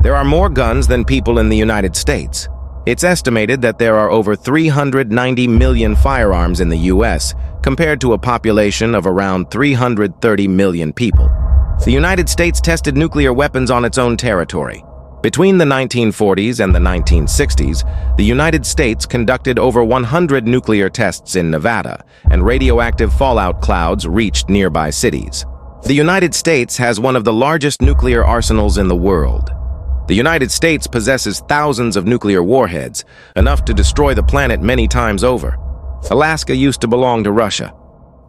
There are more guns than people in the United States. It's estimated that there are over 390 million firearms in the U.S., compared to a population of around 330 million people. The United States tested nuclear weapons on its own territory. Between the 1940s and the 1960s, the United States conducted over 100 nuclear tests in Nevada, and radioactive fallout clouds reached nearby cities. The United States has one of the largest nuclear arsenals in the world. The United States possesses thousands of nuclear warheads, enough to destroy the planet many times over. Alaska used to belong to Russia.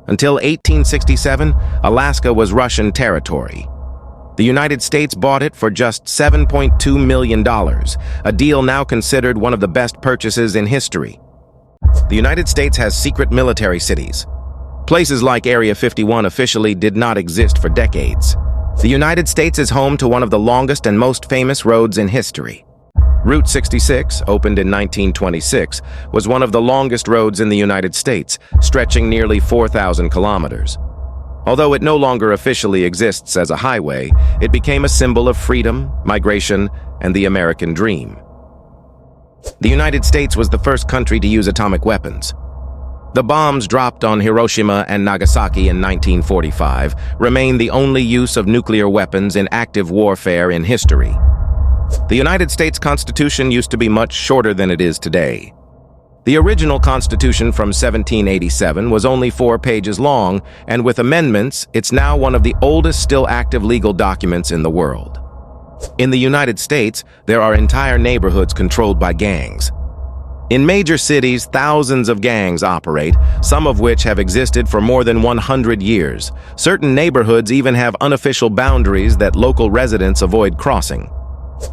Until 1867, Alaska was Russian territory. The United States bought it for just $7.2 million, a deal now considered one of the best purchases in history. The United States has secret military cities. Places like Area 51 officially did not exist for decades. The United States is home to one of the longest and most famous roads in history. Route 66, opened in 1926, was one of the longest roads in the United States, stretching nearly 4,000 kilometers. Although it no longer officially exists as a highway, it became a symbol of freedom, migration, and the American dream. The United States was the first country to use atomic weapons. The bombs dropped on Hiroshima and Nagasaki in 1945 remain the only use of nuclear weapons in active warfare in history. The United States Constitution used to be much shorter than it is today. The original Constitution from 1787 was only 4 pages long, and with amendments, it's now one of the oldest still active legal documents in the world. In the United States, there are entire neighborhoods controlled by gangs. In major cities, thousands of gangs operate, some of which have existed for more than 100 years. Certain neighborhoods even have unofficial boundaries that local residents avoid crossing.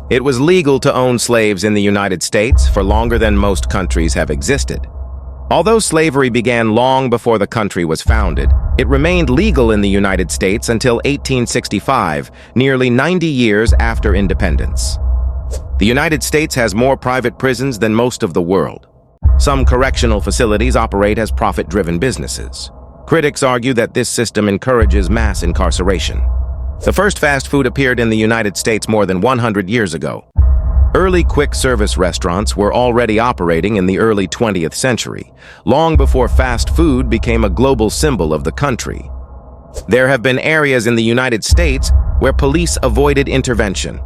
It was legal to own slaves in the United States for longer than most countries have existed. Although slavery began long before the country was founded, it remained legal in the United States until 1865, nearly 90 years after independence. The United States has more private prisons than most of the world. Some correctional facilities operate as profit-driven businesses. Critics argue that this system encourages mass incarceration. The first fast food appeared in the United States more than 100 years ago. Early quick-service restaurants were already operating in the early 20th century, long before fast food became a global symbol of the country. There have been areas in the United States where police avoided intervention.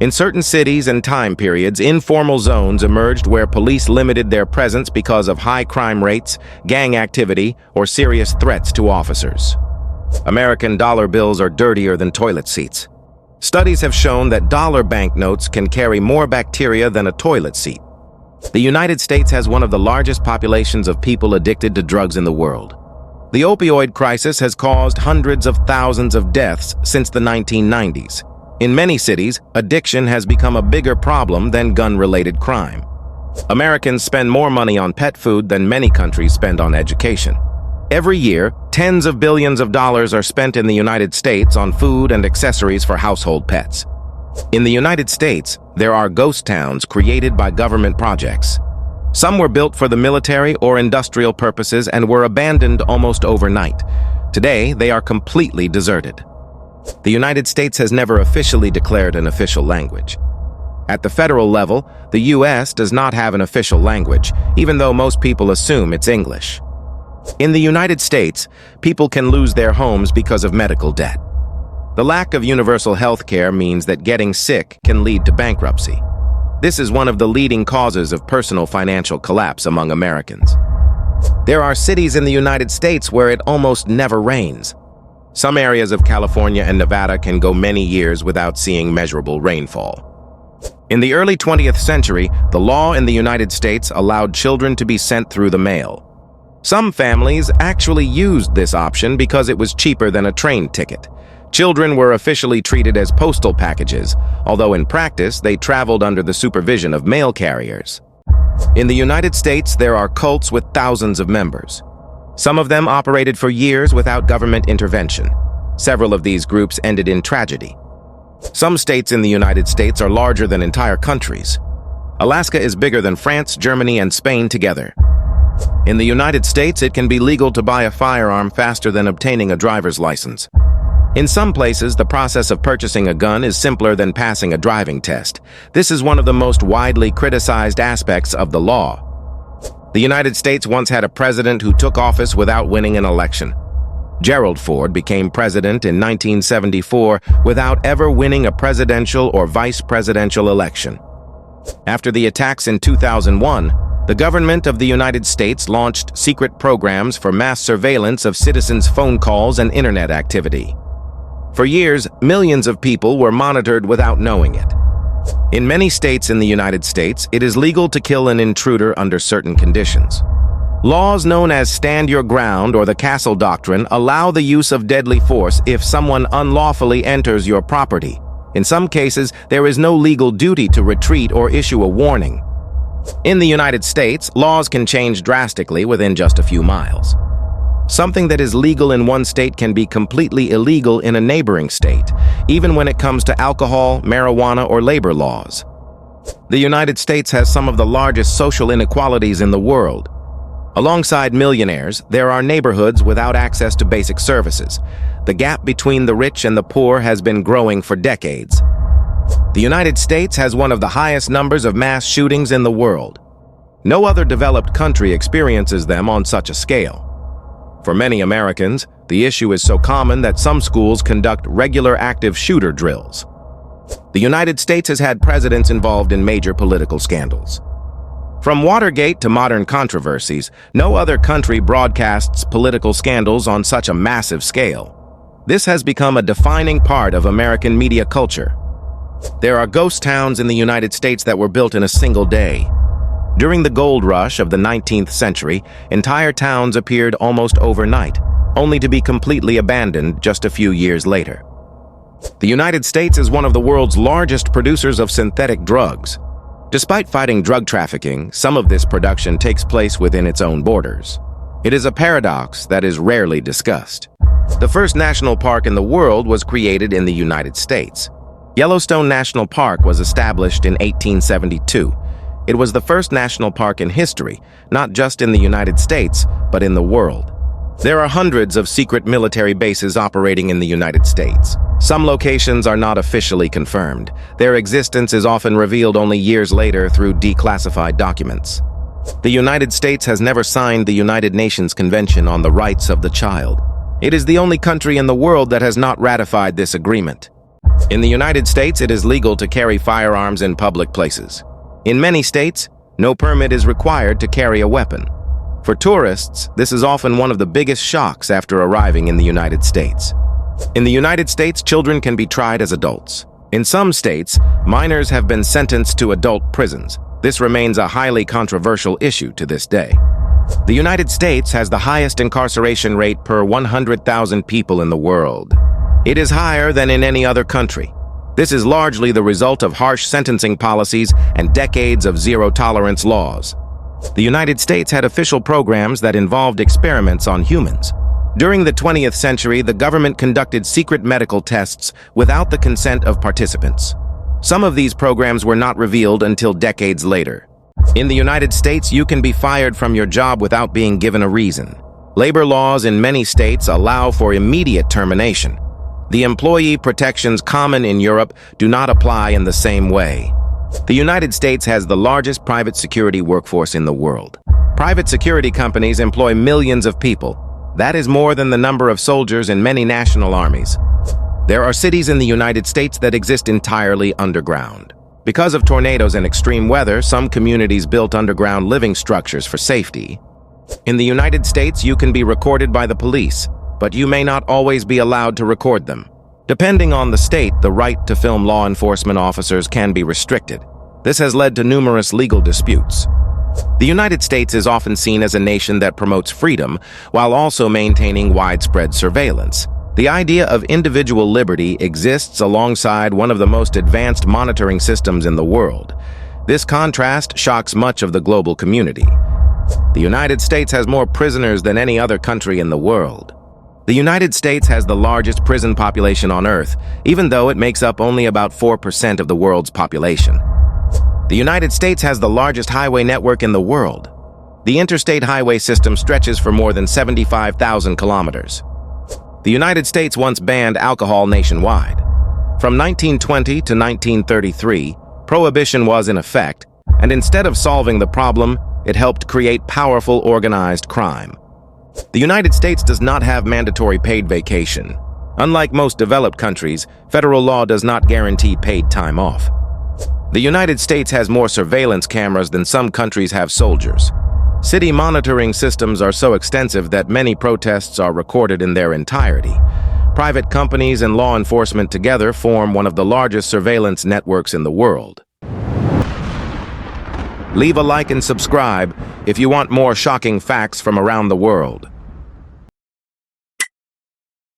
In certain cities and time periods, informal zones emerged where police limited their presence because of high crime rates, gang activity, or serious threats to officers. American dollar bills are dirtier than toilet seats. Studies have shown that dollar banknotes can carry more bacteria than a toilet seat. The United States has one of the largest populations of people addicted to drugs in the world. The opioid crisis has caused hundreds of thousands of deaths since the 1990s. In many cities, addiction has become a bigger problem than gun-related crime. Americans spend more money on pet food than many countries spend on education. Every year, tens of billions of dollars are spent in the United States on food and accessories for household pets. In the United States, there are ghost towns created by government projects. Some were built for the military or industrial purposes and were abandoned almost overnight. Today, they are completely deserted. The United States has never officially declared an official language. At the federal level, the U.S. does not have an official language, even though most people assume it's English. In the United States, people can lose their homes because of medical debt. The lack of universal health care means that getting sick can lead to bankruptcy. This is one of the leading causes of personal financial collapse among Americans. There are cities in the United States where it almost never rains. Some areas of California and Nevada can go many years without seeing measurable rainfall. In the early 20th century, the law in the United States allowed children to be sent through the mail. Some families actually used this option because it was cheaper than a train ticket. Children were officially treated as postal packages, although in practice they traveled under the supervision of mail carriers. In the United States, there are cults with thousands of members. Some of them operated for years without government intervention. Several of these groups ended in tragedy. Some states in the United States are larger than entire countries. Alaska is bigger than France, Germany, and Spain together. In the United States, it can be legal to buy a firearm faster than obtaining a driver's license. In some places, the process of purchasing a gun is simpler than passing a driving test. This is one of the most widely criticized aspects of the law. The United States once had a president who took office without winning an election. Gerald Ford became president in 1974 without ever winning a presidential or vice presidential election. After the attacks in 2001, the government of the United States launched secret programs for mass surveillance of citizens' phone calls and internet activity. For years, millions of people were monitored without knowing it. In many states in the United States, it is legal to kill an intruder under certain conditions. Laws known as Stand Your Ground or the Castle Doctrine allow the use of deadly force if someone unlawfully enters your property. In some cases, there is no legal duty to retreat or issue a warning. In the United States, laws can change drastically within just a few miles. Something that is legal in one state can be completely illegal in a neighboring state, even when it comes to alcohol, marijuana, or labor laws. The United States has some of the largest social inequalities in the world. Alongside millionaires, there are neighborhoods without access to basic services. The gap between the rich and the poor has been growing for decades. The United States has one of the highest numbers of mass shootings in the world. No other developed country experiences them on such a scale. For many Americans, the issue is so common that some schools conduct regular active shooter drills. The United States has had presidents involved in major political scandals. From Watergate to modern controversies, no other country broadcasts political scandals on such a massive scale. This has become a defining part of American media culture. There are ghost towns in the United States that were built in a single day. During the gold rush of the 19th century, entire towns appeared almost overnight, only to be completely abandoned just a few years later. The United States is one of the world's largest producers of synthetic drugs. Despite fighting drug trafficking, some of this production takes place within its own borders. It is a paradox that is rarely discussed. The first national park in the world was created in the United States. Yellowstone National Park was established in 1872. It was the first national park in history, not just in the United States, but in the world. There are hundreds of secret military bases operating in the United States. Some locations are not officially confirmed. Their existence is often revealed only years later through declassified documents. The United States has never signed the United Nations Convention on the Rights of the Child. It is the only country in the world that has not ratified this agreement. In the United States, it is legal to carry firearms in public places. In many states, no permit is required to carry a weapon. For tourists, this is often one of the biggest shocks after arriving in the United States. In the United States, children can be tried as adults. In some states, minors have been sentenced to adult prisons. This remains a highly controversial issue to this day. The United States has the highest incarceration rate per 100,000 people in the world. It is higher than in any other country. This is largely the result of harsh sentencing policies and decades of zero-tolerance laws. The United States had official programs that involved experiments on humans. During the 20th century, the government conducted secret medical tests without the consent of participants. Some of these programs were not revealed until decades later. In the United States, you can be fired from your job without being given a reason. Labor laws in many states allow for immediate termination. The employee protections common in Europe do not apply in the same way. The United States has the largest private security workforce in the world. Private security companies employ millions of people. That is more than the number of soldiers in many national armies. There are cities in the United States that exist entirely underground. Because of tornadoes and extreme weather, some communities built underground living structures for safety. In the United States, you can be recorded by the police, but you may not always be allowed to record them. Depending on the state, the right to film law enforcement officers can be restricted. This has led to numerous legal disputes. The United States is often seen as a nation that promotes freedom while also maintaining widespread surveillance. The idea of individual liberty exists alongside one of the most advanced monitoring systems in the world. This contrast shocks much of the global community. The United States has more prisoners than any other country in the world. The United States has the largest prison population on Earth, even though it makes up only about 4% of the world's population. The United States has the largest highway network in the world. The interstate highway system stretches for more than 75,000 kilometers. The United States once banned alcohol nationwide. From 1920 to 1933, prohibition was in effect, and instead of solving the problem, it helped create powerful organized crime. The United States does not have mandatory paid vacation. Unlike most developed countries, federal law does not guarantee paid time off. The United States has more surveillance cameras than some countries have soldiers. City monitoring systems are so extensive that many protests are recorded in their entirety. Private companies and law enforcement together form one of the largest surveillance networks in the world. Leave a like and subscribe if you want more shocking facts from around the world.